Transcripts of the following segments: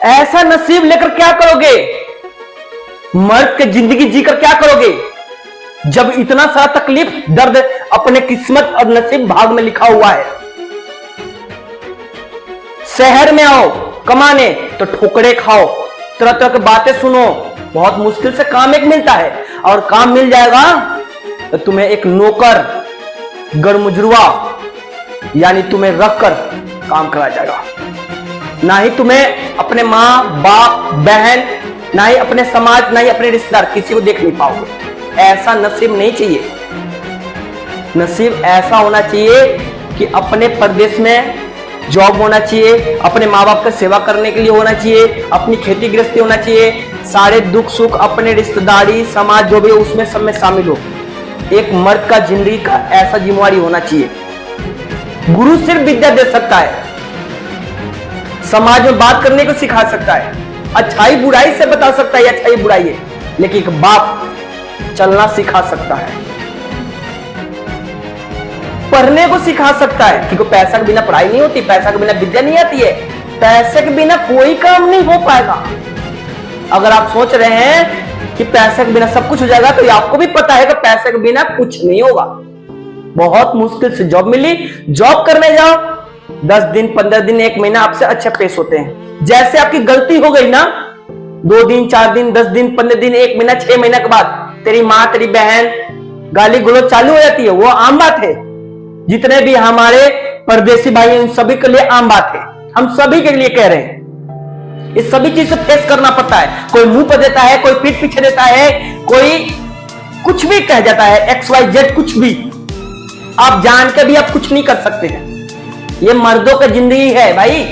ऐसा नसीब लेकर क्या करोगे? मर्द के जिंदगी जीकर क्या करोगे जब इतना सारा तकलीफ दर्द अपने किस्मत और नसीब भाग में लिखा हुआ है? शहर में आओ कमाने तो ठोकरे खाओ, तरह तरह की बातें सुनो, बहुत मुश्किल से काम एक मिलता है, और काम मिल जाएगा तो तुम्हें एक नौकर गरमुजरुआ यानी तुम्हें रखकर काम कराया जाएगा। ना ही तुम्हें अपने माँ बाप बहन, ना ही अपने समाज, ना ही अपने रिश्तेदार, किसी को देख नहीं पाओगे। ऐसा नसीब नहीं चाहिए। नसीब ऐसा होना चाहिए कि अपने प्रदेश में जॉब होना चाहिए, अपने माँ बाप का सेवा करने के लिए होना चाहिए, अपनी खेती गृहस्थी होना चाहिए, सारे दुख सुख अपने रिश्तेदारी समाज जो भी उसमें सब में शामिल हो। एक मर्द का जिंदगी का ऐसा जिम्मेवारी होना चाहिए। गुरु सिर्फ विद्या दे सकता है, समाज में बात करने को सिखा सकता है, अच्छाई बुराई से बता सकता है अच्छाई बुराई है, लेकिन एक बाप चलना सिखा सकता है, पढ़ने को सिखा सकता है, क्योंकि पैसा के बिना पढ़ाई नहीं होती, पैसा के बिना विद्या नहीं आती है, पैसे के बिना कोई काम नहीं हो पाएगा। अगर आप सोच रहे हैं कि पैसे के बिना सब कुछ हो जाएगा, तो आपको भी पता है कि पैसे के बिना कुछ नहीं होगा। बहुत मुश्किल से जॉब मिली, जॉब करने जाओ, 10 दिन 15 दिन 1 महीना आपसे अच्छे पेश होते हैं। जैसे आपकी गलती हो गई ना, 2 दिन 4 दिन 10 दिन 15 दिन 1 महीना 6 महीना के बाद तेरी माँ तेरी बहन गाली गलौज चालू हो जाती है। वो आम बात है, जितने भी हमारे परदेसी भाई हैं उन सभी के लिए आम बात है। हम सभी के लिए कह रहे हैं, इस सभी चीज से फेस करना पड़ता है। कोई मुंह पर देता है, कोई पीठ पीछे देता है, कोई कुछ भी कह जाता है, XYZ कुछ भी। आप जान के भी आप कुछ नहीं कर सकते हैं। ये मर्दों की जिंदगी है भाई।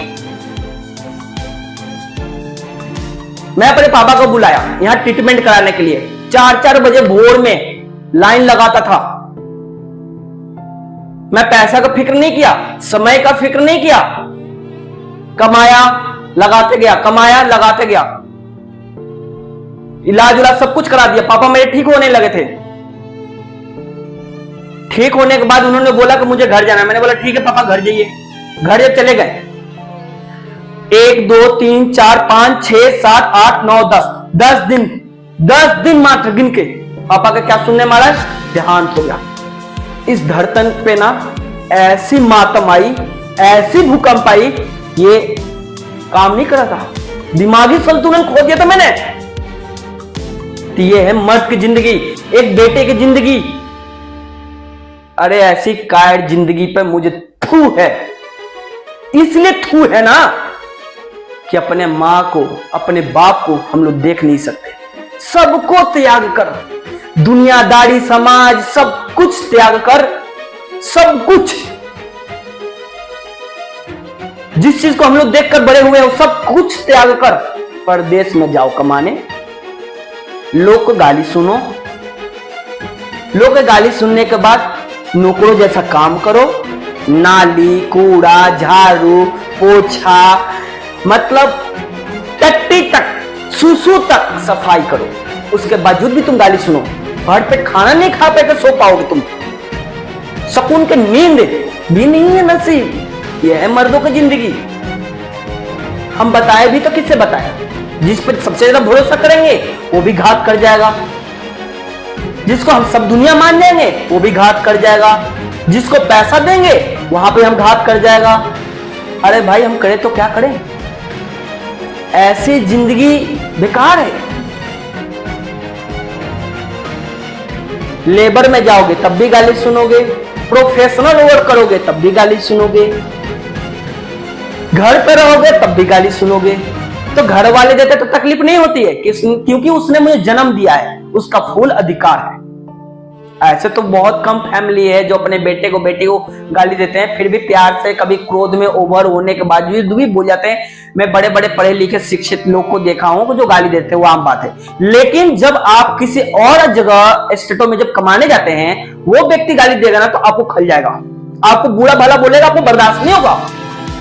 मैं अपने पापा को बुलाया यहां ट्रीटमेंट कराने के लिए। 4-4 बजे भोर में लाइन लगाता था। मैं पैसा का फिक्र नहीं किया, समय का फिक्र नहीं किया, कमाया लगाते गया, कमाया लगाते गया, इलाज उलाज सब कुछ करा दिया। पापा मेरे ठीक होने लगे थे। ठीक होने के बाद उन्होंने बोला कि मुझे घर जाना है। मैंने बोला ठीक है पापा घर जाइए। घर जब चले गए, 1 2 3 4 5 6 7 8 9 10 दिन मात्र गिन के पापा का क्या सुनने मारा, देहांत हो गया। इस धरतन पे ना ऐसी मातम आई, ऐसी भूकंप आई, ये काम नहीं कर रहा था, दिमागी संतुलन खो दिया था मैंने। तो ये है मर्द की जिंदगी, एक बेटे की जिंदगी। अरे ऐसी कायर जिंदगी पे मुझे थू है, इसलिए थू है ना कि अपने मां को अपने बाप को हम लोग देख नहीं सकते। सबको त्याग कर, दुनियादारी समाज सब कुछ त्याग कर, सब कुछ जिस चीज को हम लोग देखकर बड़े हुए हैं सब कुछ त्याग कर परदेश में जाओ कमाने। लोग को गाली सुनो, लोग के गाली सुनने के बाद नौकरों जैसा काम करो, नाली कूड़ा झाड़ू पोछा, मतलब टट्टी तक सुसु तक सफाई करो। उसके बावजूद भी तुम गाली सुनो, भर पेट खाना नहीं खा पाए तो सो पाओगे तुम, सुकून की नींद भी नहीं है नसीब। यह है मर्दों की जिंदगी। हम बताए भी तो किससे बताए, जिस पर सबसे ज्यादा भरोसा करेंगे वो भी घात कर जाएगा, जिसको हम सब दुनिया मान जाएंगे वो भी घात कर जाएगा, जिसको पैसा देंगे वहां पे हम घात कर जाएगा। अरे भाई हम करें तो क्या करें, ऐसी जिंदगी बेकार है। लेबर में जाओगे तब भी गाली सुनोगे, प्रोफेशनल वर्क करोगे तब भी गाली सुनोगे, घर पे रहोगे तब भी गाली सुनोगे। तो घर वाले देते तो तकलीफ नहीं होती है, क्योंकि उसने मुझे जन्म दिया है, उसका फुल अधिकार है। ऐसे तो बहुत कम फैमिली है जो अपने बेटे को बेटी को गाली देते हैं, फिर भी प्यार से, कभी क्रोध में ओवर होने के बावजूद भी बोल जाते हैं। मैं बड़े बड़े पढ़े लिखे शिक्षित लोग को देखा हूं जो गाली देते हैं, वो आम बात है। लेकिन जब आप किसी और जगह स्टेटों में जब कमाने जाते हैं, वो व्यक्ति गाली देगा ना तो आपको खल जाएगा, आपको बुरा भला बोलेगा, आपको बर्दाश्त नहीं होगा।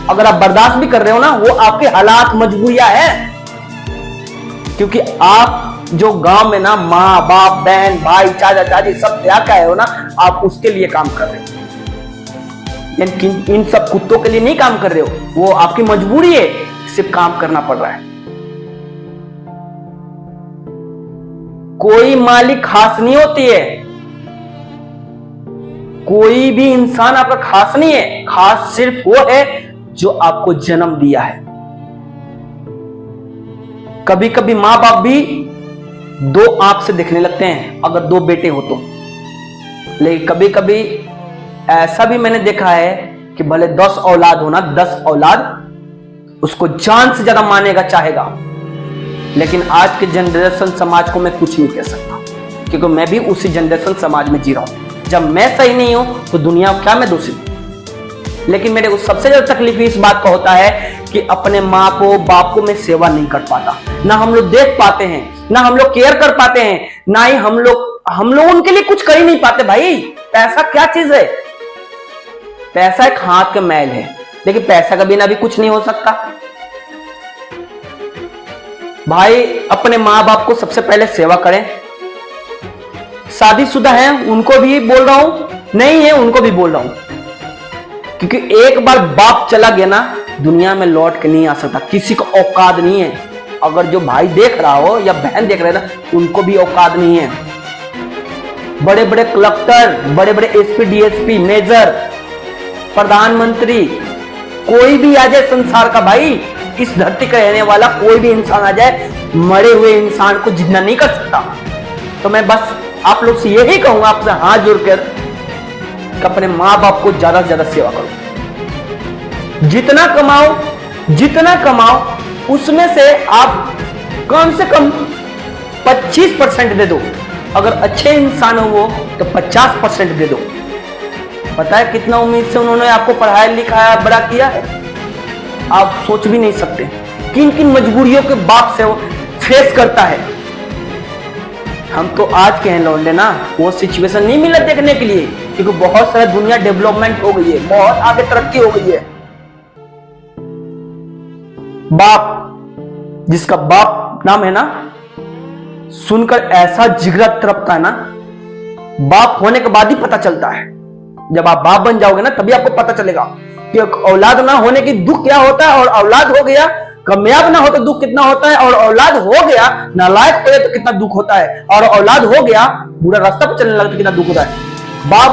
अगर आप बर्दाश्त भी कर रहे हो ना, वो आपके हालात मजबूरियां हैं, क्योंकि आप जो गांव में ना माँ बाप बहन भाई चाचा चाची सब त्याग आए हो ना, आप उसके लिए काम कर रहे हो। इन सब कुत्तों के लिए नहीं काम कर रहे हो, वो आपकी मजबूरी है, सिर्फ काम करना पड़ रहा है। कोई मालिक खास नहीं होती है, कोई भी इंसान आपका खास नहीं है। खास सिर्फ वो है जो आपको जन्म दिया है। कभी कभी मां बाप भी दो आंख से देखने लगते हैं अगर दो बेटे हो तो, लेकिन कभी कभी ऐसा भी मैंने देखा है कि भले 10 औलाद हो ना, 10 औलाद उसको जान से ज्यादा मानेगा, चाहेगा। लेकिन आज के जनरेशन समाज को मैं कुछ नहीं कह सकता, क्योंकि मैं भी उसी जनरेशन समाज में जी रहा हूं। जब मैं सही नहीं हूं तो दुनिया क्या मैं दोषी हूं। लेकिन मेरे को सबसे ज्यादा तकलीफ इस बात का होता है कि अपने माँ को बाप को मैं सेवा नहीं कर पाता, ना हम लोग देख पाते हैं, ना हम लोग केयर कर पाते हैं, ना ही हम लोग उनके लिए कुछ कर ही नहीं पाते। भाई पैसा क्या चीज है? पैसा एक हाथ का मैल है, लेकिन पैसा के बिना भी कुछ नहीं हो सकता। भाई अपने माँ बाप को सबसे पहले सेवा करें। शादीशुदा हैं उनको भी बोल रहा हूं, नहीं है उनको भी बोल रहा हूं, क्योंकि एक बार बाप चला गया ना, दुनिया में लौट के नहीं आ सकता। किसी को औकात नहीं है। अगर जो भाई देख रहा हो या बहन देख रहे ना, उनको भी औकात नहीं है। बड़े बड़े कलेक्टर, बड़े बड़े एसपी, डीएसपी, मेजर, प्रधानमंत्री, कोई भी आ जाए संसार का, भाई इस धरती का रहने वाला कोई भी इंसान आ जाए, मरे हुए इंसान को जिंदा नहीं कर सकता। तो मैं बस आप लोग से यही कहूंगा, आपसे हाथ जोड़कर, कि अपने मां बाप को ज्यादा से ज्यादा सेवा करो। जितना कमाओ उसमें से आप कम से कम 25% दे दो। अगर अच्छे इंसान हो वो तो 50% दे दो। पता है कितना उम्मीद से उन्होंने आपको पढ़ाया लिखाया, बड़ा किया है, आप सोच भी नहीं सकते। किन किन मजबूरियों के बाप से वो फेस करता है। हम तो आज के हैं लौंडे ना, वो सिचुएशन नहीं मिला देखने के लिए, क्योंकि बहुत सारा दुनिया डेवलपमेंट हो गई है, बहुत आगे तरक्की हो गई है। बाप, जिसका बाप नाम है ना, सुनकर ऐसा जिगरा तड़पता है ना। बाप होने के बाद ही पता चलता है। जब आप बाप बन जाओगे ना, तभी आपको पता चलेगा कि औलाद ना होने की दुख क्या होता है, और औलाद हो गया कामयाब ना हो तो दुख कितना होता है, और औलाद हो गया नालायक हो तो कितना दुख होता है, और औलाद हो गया बुरा रास्ता पर चलने लगा तो कितना दुख होता है।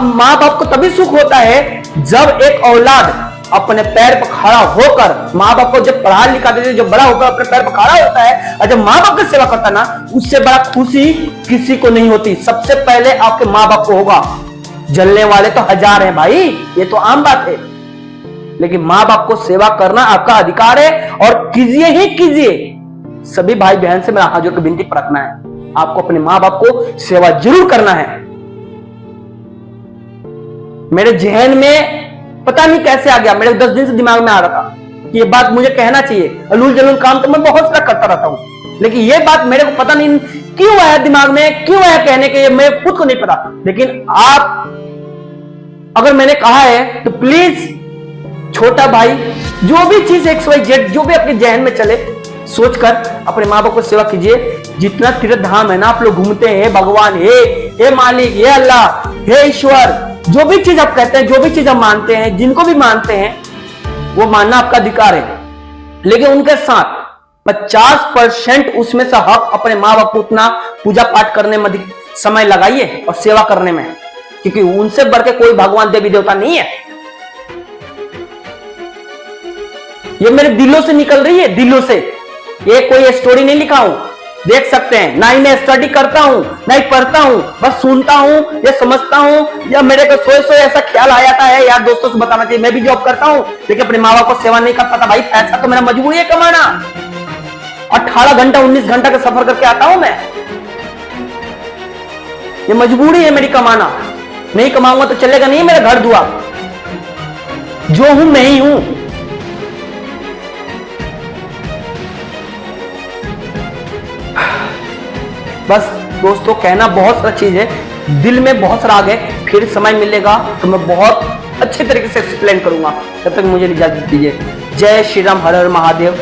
माँ बाप को तभी सुख होता है जब एक औलाद अपने पैर पर खड़ा होकर, माँ बाप को जब पढ़ा लिखा देते, जब बड़ा होकर अपने पैर पर खड़ा होता है, और जब माँ बाप की सेवा करता ना, उससे बड़ा खुशी किसी को नहीं होती। सबसे पहले आपके माँ बाप को होगा। जलने वाले तो हजार हैं भाई, ये तो आम बात है, लेकिन माँ बाप को सेवा करना आपका अधिकार है, और कीजिए ही कीजिए। सभी भाई बहन से मेरा हाथ जोड़ के विनती रखना है, आपको अपने माँ बाप को सेवा जरूर करना है। मेरे जहन में पता नहीं कैसे आ गया, मेरे 10 दिन से दिमाग में आ रहा था कि ये बात मुझे कहना चाहिए। अलूल जलूल काम तो मैं बहुत सारा करता रहता हूं, लेकिन ये बात मेरे को पता नहीं क्यों आया दिमाग में, क्यों आया कहने के, मैं खुद को नहीं पता। लेकिन आप अगर मैंने कहा है तो प्लीज छोटा भाई, जो भी चीज XYZ जो भी आपके जहन में चले, सोचकर अपने माँ बाप को सेवा कीजिए। जितना तीर्थ धाम है ना आप लोग घूमते हैं, भगवान हे मालिक, हे अल्लाह, हे ईश्वर, जो भी चीज आप कहते हैं, जो भी चीज आप मानते हैं, जिनको भी मानते हैं, वो मानना आपका अधिकार है। लेकिन उनके साथ 50% उसमें से हक अपने माँ बाप को उतना पूजा पाठ करने में समय लगाइए और सेवा करने में, क्योंकि उनसे बढ़ के कोई भगवान देवी देवता नहीं है। ये मेरे दिलों से निकल रही है, दिलों से। ये कोई स्टोरी नहीं लिखा हूं, देख सकते हैं। ना ही मैं स्टडी करता हूं, ना ही पढ़ता हूं, बस सुनता हूं या समझता हूं, या मेरे को सोए ऐसा ख्याल आ जाता है यार दोस्तों से बताना चाहिए। मैं भी जॉब करता हूं, लेकिन अपने माँ बाप को सेवा नहीं कर पाता। भाई पैसा तो मेरा मजबूरी है कमाना। 18 घंटा 19 घंटा का सफर करके आता हूं मैं, ये मजबूरी है मेरी कमाना। नहीं कमाऊंगा तो चलेगा नहीं मेरा घर दुआर। जो हूं मैं ही हूं। बस दोस्तों, कहना बहुत सारा चीज है, दिल में बहुत सारा आगे, फिर समय मिलेगा तो मैं बहुत अच्छे तरीके से एक्सप्लेन करूंगा। तब तक मुझे इजाजत दीजिए। जय श्री राम, हर हर महादेव।